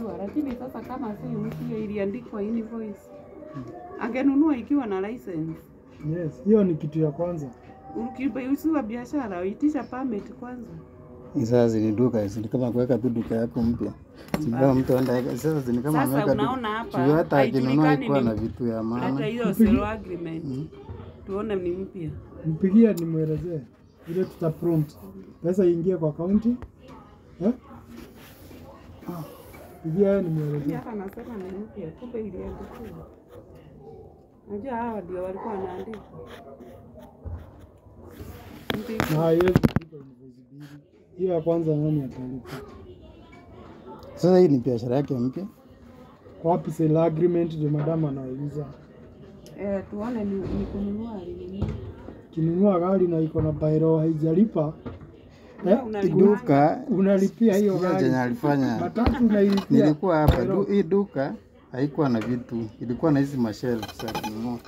anajua, lakini sasa kama si mpya iliandikwa invoice. Angenunua ikiwa na license. Yes, hiyo ni kitu ya kwanza. Ukiuziwa biashara uitisha permit kwanza. Sasa ni duka, si kama kuweka tu duka yako mpya. Si kama mtu anaenda sasa ni kama ameweka. Sasa unaona hapa hata akinunua ikuwa na vitu ya maana. Hata hiyo sale agreement. Tuone ni mpya. Mpigia nimuelezee. Ile tuta prompt. Pesa iingie kwa akaunti. Pigia nimuelezee. Hapa nasema ni mpya, kumbe iliandikwa. Najua hawa ndio walikuwa wanaandika. Na haiwezi kulipa invoice mbili. Hiyo ya kwanza nani atalipa? Sasa hii ni biashara yake mpya. Kwa wapi sale agreement ndio madam anauliza. Tuone ni kununua nini. Kinunua gari na iko na bairo haijalipa. Duka unalipia hiyo gari. Chenye alifanya. Matatu unailipia. Nilikuwa hapa hii duka haikuwa na vitu, ilikuwa na hizi mashelves za kununua.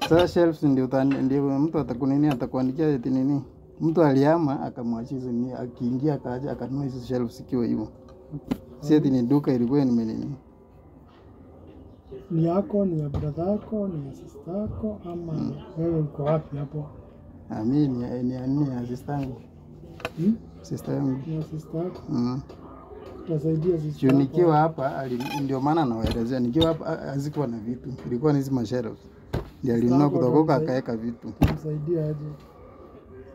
Sasa shelves ndio mtu atakunini atakuandikia eti nini. Mtu aliama akamwachia nini, akiingia akaja akanunua hizo shelves ikiwa hivyo. Si eti ni duka ilikuwa nini. Ni yako, ni ya brother yako, ni ya sister yako ama wewe uko wapi hapo? Mimi ni sister yangu. Sister yangu. Ni sister yako. Tutasaidia sisi. Nikiwa hapa ndio maana nawaelezea, nikiwa hapa hazikuwa na vitu. Ilikuwa ni hizo mashelves. Ndio alinunua kutoka akaweka vitu. Tumsaidia aje?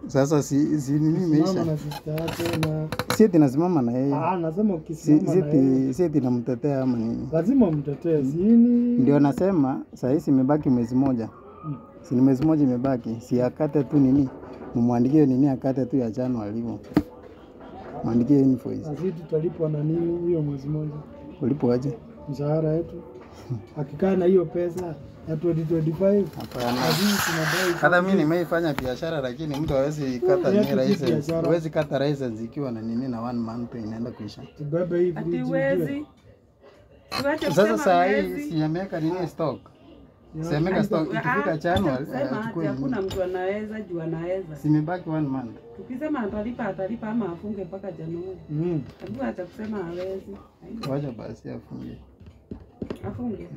Sasa si nini imeisha. Mama na sister yake na si eti nasimama na yeye. Nasema ukisimama na yeye. Si eti namtetea ama nini. Lazima umtetee sini. Ndio nasema saa hii imebaki mwezi mmoja. Si ni mwezi mmoja imebaki. Si akate tu nini. Mumwandikie nini akate tu ya Januari hivyo. Mwandikie invoice. Sisi tutalipwa na nini hiyo mwezi mmoja? Ulipwa aje? Mshahara yetu. Akikaa na hiyo pesa ya 2025. Hapana. Hata mimi nimeifanya biashara lakini mtu hawezi kata ni license. Hawezi kata license ikiwa na nini na 1 month inaenda kuisha. Tubebe hivi. Hatuwezi. Sasa saa hii si ameweka nini stock. Semeka stock ikifika Januari achukue. Hakuna mtu anaweza juu anaweza. Simebaki 1 month. Tukisema atalipa ama afunge mpaka Januari. Hebu acha kusema hawezi. Wacha basi afunge. Afunge.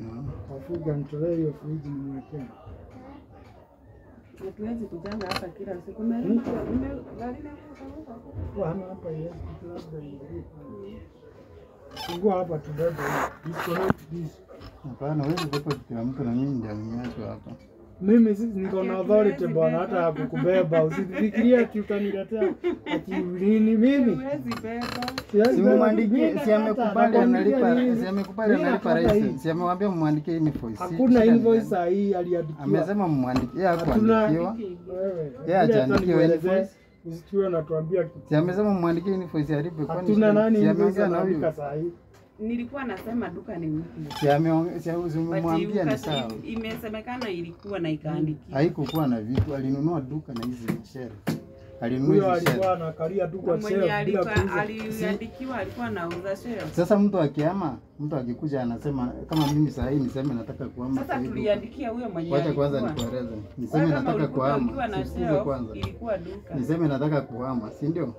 Afunge nitolee hiyo friji nimwekee. Hatuwezi kujanga hapa kila siku. Hana hapa yes labda fungua hapa tubebe. Disconnect this. Hapana, wewe uko kila mtu na mimi ndio nimeachwa hapa. Mimi sisi niko na authority bwana hata hakukubeba. Usifikirie ati utaniletea ati nini mimi. Huwezi beba. Si mwandikie, si amekubali analipa, si amekubali analipa license. Si amemwambia mwandikie invoice. Hakuna invoice hii aliandikiwa. Amesema mwandikie hakuandikiwa. Yeye hajaandikiwa invoice. Usichue na tuambia kitu. Si amesema mwandikie invoice alipe kwani. Hatuna nani invoice anaandika saa hii. Nilikuwa nasema duka ni mpya. Si umemwambia ni sawa. Imesemekana ilikuwa na ikaandikiwa. Haikukuwa na vitu, alinunua duka na hizi share. Alinunua hizo share. Alikuwa anakalia duka share bila kuuza. Aliandikiwa alikuwa anauza share. Sasa mtu akiama, mtu akikuja anasema kama mimi saa hii niseme nataka kuhama. Sasa tuliandikia huyo mwenyewe. Wacha kwanza nikueleze. Niseme nataka kuhama. Sisikize kwanza. Ilikuwa duka. Niseme nataka kuhama, si ndio?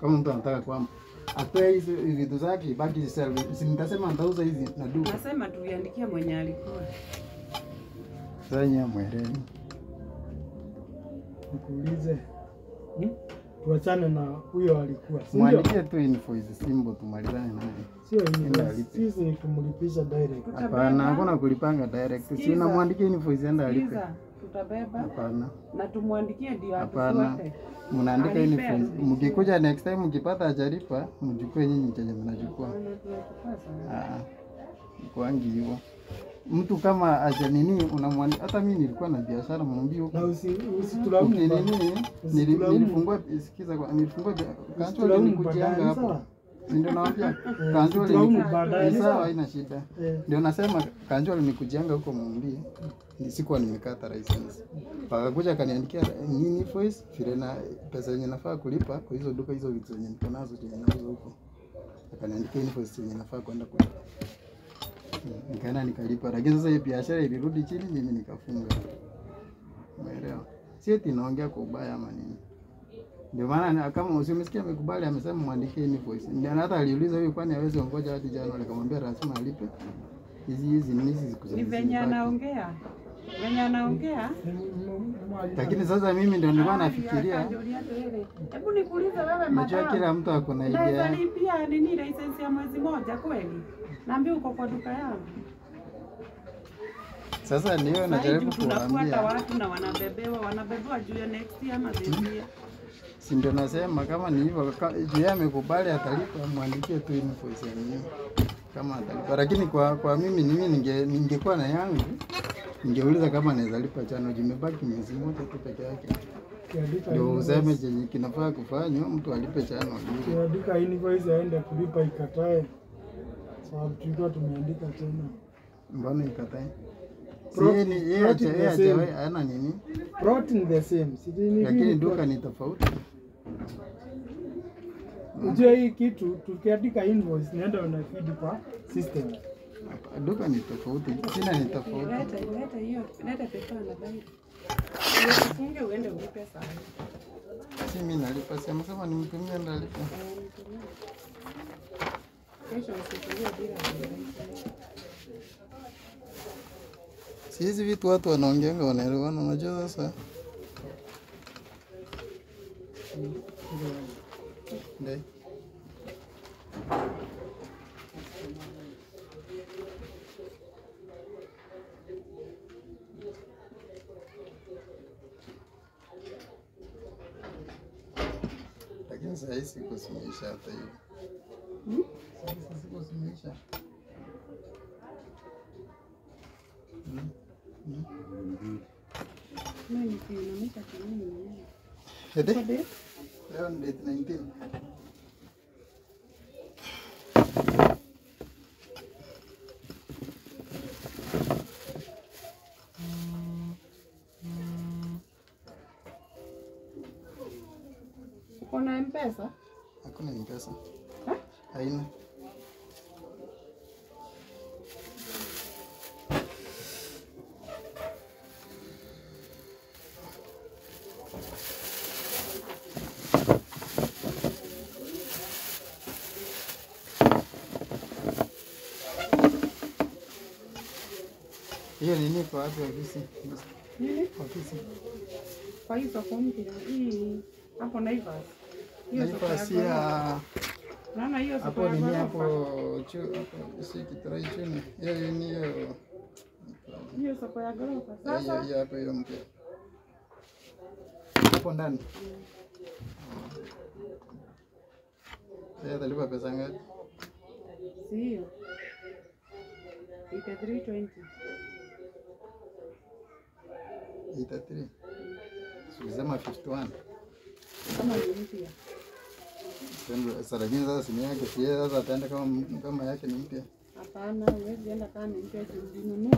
Kama mtu anataka kuhama atoe hizo vitu zake baki service. Si nitasema nitauza hizi na duka. Nasema tuliandikia mwenye alikuwa. Sasa nyinyi mweleni. Nikuulize. Tuachane na huyo alikuwa. Mwandikie tu invoice simbo tumalizane naye. Sio invoice. Sisi ni kumlipisha direct. Hapana, hakuna kulipanga direct. Si unamwandikia invoice enda alipe. Tutabeba. Hapana. Na tumwandikie ndio atufuate. Mnaandika invoice. Mkikuja next time mkipata hajalipa, mchukue nyinyi chenye mnachukua. Kwangi hivyo. Mtu kama acha nini unamwandika. Hata mimi nilikuwa na biashara mwambie huko. Na usitulaumu nini nilifungua sikiza kwa nilifungua kanzo nilikujenga hapo. Ndio naambia kanzo ni sawa haina shida. Ndio nasema kanzo nilikujenga huko mwambie. Sikuwa nimekata license. Akakuja akaniandikia nini invoice vile na pesa yenye nafaa kulipa kwa hizo duka hizo vitu zenye niko nazo zenye nazo huko. Akaniandikia invoice yenye nafaa kwenda kulipa. Nikaenda nikalipa, lakini sasa hiyo biashara ilirudi chini, mimi nikafunga. Umeelewa? Si eti naongea kwa ubaya ama nini. Ndio maana kama usimsikia amekubali, amesema muandikie invoice. Ndio hata aliuliza huyu, kwani hawezi ongoja hadi jana? Nikamwambia lazima alipe hizi Ni venye anaongea. Venye anaongea. Lakini sasa mimi ndio nilikuwa nafikiria. Hebu nikuulize wewe Najua kila mtu ako na idea. Unaweza lipia nini license ya mwezi moja kweli? Naambia uko kwa duka yangu. Sasa ndio najaribu kuambia watu na wanabebewa juu ya next year ama this year. Si ndio nasema kama ni hivyo, juu amekubali atalipa, muandikie tu invoice yenyewe kama atalipa. Lakini kwa mimi ningekuwa na yangu, ningeuliza kama naweza lipa chano, jimebaki mwezi mmoja tu peke yake. Ndio useme je, kinafaa kufanywa mtu alipe chano. Kiandika invoice aende kulipa ikatae. Sababu tulikuwa tumeandika tena. Mbona ikatae? Yeye ana nini? Protein the same. Lakini duka ni tofauti. Unajua hii kitu tukiandika invoice naenda una feed kwa system. Duka ni tofauti. Sina ni tofauti. Leta hiyo. Leta pesa na bai. Usifunge uende ulipe sana. Si mimi nalipa, sema nimtumie ndalipa. Kesho usifungie bila. Si hizi vitu watu wanaongeanga wanaelewana, unajua sasa. Ndio. Lakini sasa hizi kusimisha hata hiyo. Sasa kusimisha. Mimi nimeonyesha kanuni mwenyewe. Hede? Leo ni date 19. Uko na M-Pesa? Hakuna M-Pesa. Haina. Hiyo nini kwa wapi ofisi? Nini? Ofisi. Kwa hiyo soko mpya hii hapo Naivas. Hiyo soko ya naona hiyo soko hapo nini hapo hapo si kitrai chini. Hiyo ni hiyo soko ya gorofa. Sasa hiyo hapo hiyo mpya. Hapo ndani. Sasa talipa pesa ngapi? Si hiyo. Ita 320. Ita 3. Sema 51. Kama ni mpya. Sasa lakini sasa simu yake si yeye sasa ataenda kama yake ni mpya. Hapana, huwezi enda kama ni mpya ulinunua,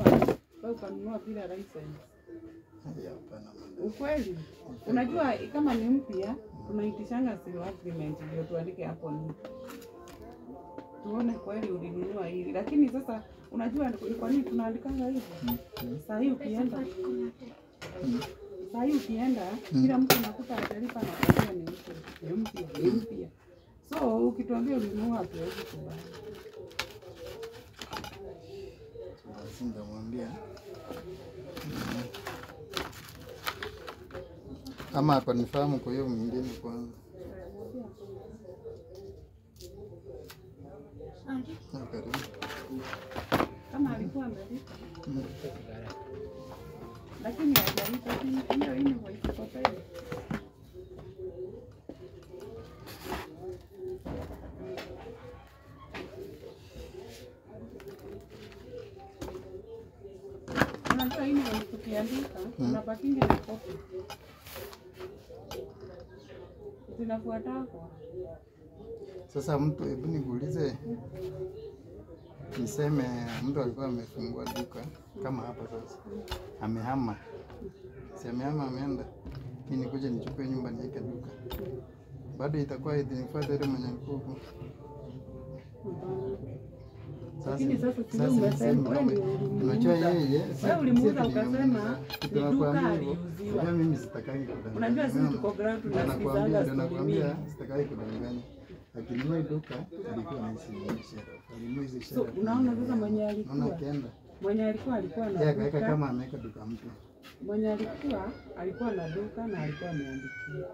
wewe ukanunua bila license. Hapana. Ukweli. Unajua kama ni mpya, tunaitishanga sale agreement ndio tuandike hapo ni. Tuone kweli ulinunua hili. Lakini sasa unajua kwa nini tunaandikanga hivi? Sasa hii ukienda kila mtu anakuta atalipa na kuambia ni mpya. So ukituambia ulinunua hatuwezi kubali. Singemwambia. Ama akonifahamu kwa hiyo mwingine kwanza. Karibu. Kama alikuwa amelipa. Lakini hajalipa hiyo invoice kwa kweli. Unajua invoice tukiandika, unabakinga na copy. Zinafuata kwa. Sasa mtu, hebu nikuulize, niseme mtu alikuwa amefungua duka kama hapa sasa, amehama, si amehama ameenda, lakini kuja nichukue nyumba niweke duka, bado itakuwa idhinifuata ile mwenye mkuku. Lakini sasa sio umesema wewe ndio unajua yeye wewe ulimuuza ukasema ni duka aliuziwa. Mimi sitakagi kudanganya. Unajua sisi tuko ground tunasikizanga story mingi. Sitakagi kudanganya. Akinunua duka alikuwa anaisimamisha. Alinunua hizo ishara. So unaona sasa mwenye alikuwa alikuwa na yeye kaka kama ameweka duka mpya. Mwenye alikuwa na duka na alikuwa ameandikia.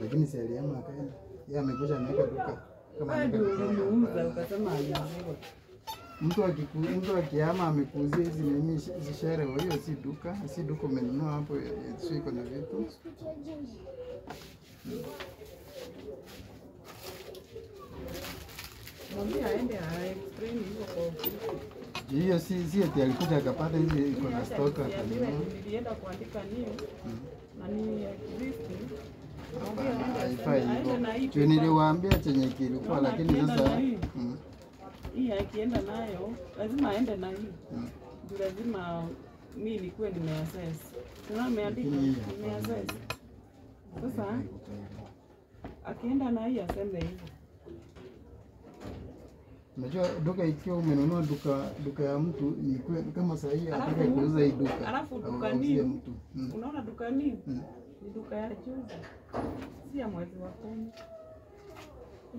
Lakini si aliama akaenda. Yeye amekuja ameweka duka kama ulimuuza ukasema aliuziwa. Mtu akiama amekuuzia hizi nini hizi shere, hiyo si duka umenunua hapo, sio iko na vitu. Mwambie aende explain hiyo kwa ofisi. Hiyo si eti alikuja akapata hizi iko na stock akanunua. Nilienda kuandika nini? Na ni exist. Haifai. Niliwaambia chenye kilikuwa lakini sasa hii akienda nayo lazima aende na hii. Lazima mimi nikuwe nimeassess. Tuna ameandika nimeassess. Sasa akienda na hii aseme hivyo. Unajua duka ikiwa umenunua duka ya mtu ni kama saa hii anataka kuuza hii duka. Alafu duka nini? Unaona duka nini? Ni duka ya juzi. Si ya mwezi wa 10.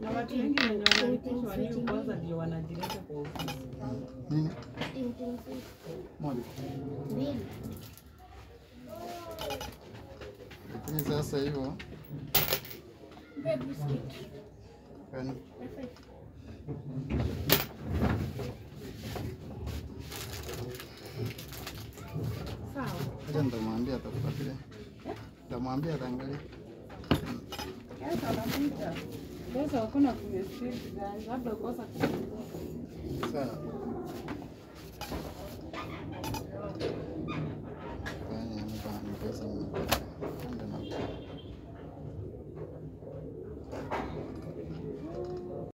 Na watu wengi wenye wanalipishwa ni kwanza ndio wanajileta kwa ofisi. Nini? Moja. Lakini sasa hivyo. Yaani sawa. Acha nitamwambia atafuatilia. Nitamwambia ataangalia. Sasa anapita. Sasa hakuna kumescript guys, labda kosa kufungua. Sawa. Fanya mpaka pesa.